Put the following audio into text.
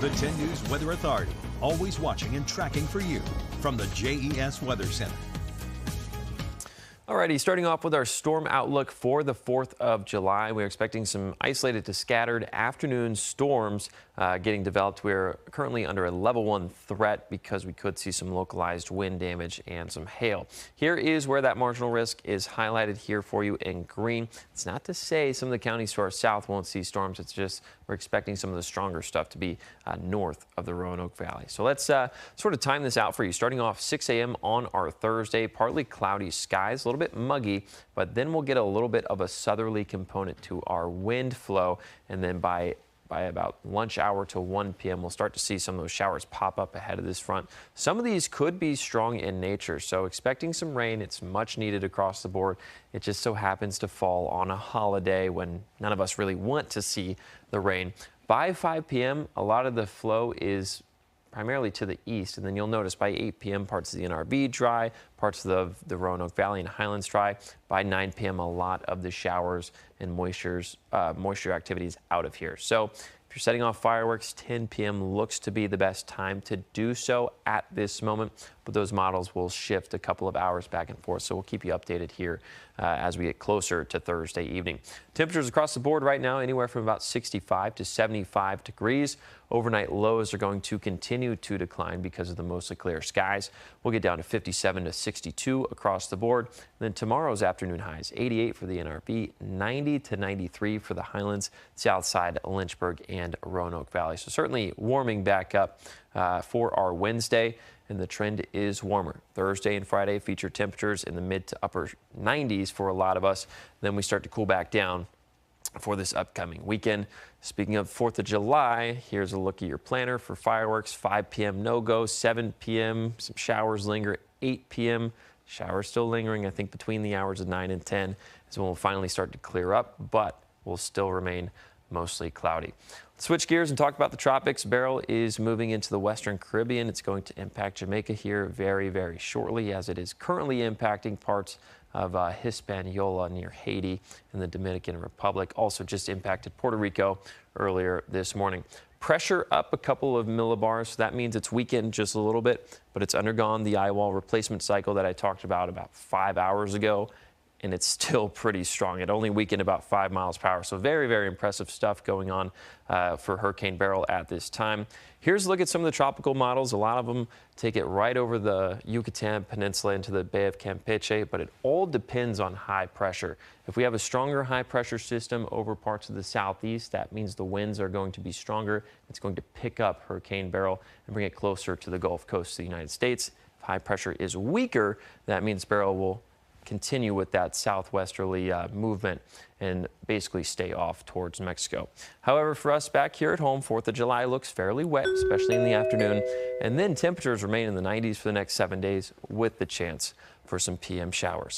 The 10 News Weather Authority, always watching and tracking for you from the JES Weather Center. Alrighty, starting off with our storm outlook for the 4th of July. We're expecting some isolated to scattered afternoon storms getting developed. We're currently under a level 1 threat because we could see some localized wind damage and some hail. Here is where that marginal risk is highlighted here for you in green. It's not to say some of the counties to our south won't see storms. It's just we're expecting some of the stronger stuff to be north of the Roanoke Valley. So let's sort of time this out for you. Starting off 6 a.m. on our Thursday, partly cloudy skies, a little bit muggy, but then we'll get a little bit of a southerly component to our wind flow, and then by about lunch hour to 1 p.m. we'll start to see some of those showers pop up ahead of this front. Some of these could be strong in nature, so expecting some rain. It's much needed across the board. It just so happens to fall on a holiday when none of us really want to see the rain. By 5 p.m. a lot of the flow is primarily to the east, and then you'll notice by 8 p.m. parts of the NRB dry, parts of the Roanoke Valley and Highlands dry. By 9 p.m. a lot of the showers and moisture activities out of here. So if you're setting off fireworks, 10 p.m. looks to be the best time to do so at this moment, but those models will shift a couple of hours back and forth, so we'll keep you updated here as we get closer to Thursday evening. Temperatures across the board right now anywhere from about 65 to 75 degrees. Overnight lows are going to continue to decline because of the mostly clear skies. We'll get down to 57 to 62 across the board. And then tomorrow's afternoon highs, 88 for the NRB, 90 to 93 for the Highlands, South Side, Lynchburg, and Roanoke Valley. So certainly warming back up for our Wednesday, and the trend is warmer. Thursday and Friday feature temperatures in the mid to upper 90s for a lot of us. Then we start to cool back down for this upcoming weekend. Speaking of 4th of July, here's a look at your planner for fireworks. 5 p.m. no-go, 7 p.m. some showers linger, 8 p.m. showers still lingering. I think between the hours of 9 and 10 is when we'll finally start to clear up, but will still remain mostly cloudy. Let's switch gears and talk about the tropics. Beryl is moving into the Western Caribbean. It's going to impact Jamaica here very, very shortly, as it is currently impacting parts of Hispaniola near Haiti and the Dominican Republic. Also just impacted Puerto Rico earlier this morning. Pressure up a couple of millibars, so that means it's weakened just a little bit, but it's undergone the eye wall replacement cycle that I talked about 5 hours ago, and it's still pretty strong. It only weakened about 5 miles per hour, so very, very impressive stuff going on for Hurricane Beryl at this time. Here's a look at some of the tropical models. A lot of them take it right over the Yucatan Peninsula into the Bay of Campeche, but it all depends on high pressure. If we have a stronger high pressure system over parts of the southeast, that means the winds are going to be stronger. It's going to pick up Hurricane Beryl and bring it closer to the Gulf Coast of the United States. If high pressure is weaker, that means Beryl will continue with that southwesterly movement and basically stay off towards Mexico. However, for us back here at home, 4th of July looks fairly wet, especially in the afternoon, and then temperatures remain in the 90s for the next 7 days with the chance for some PM showers.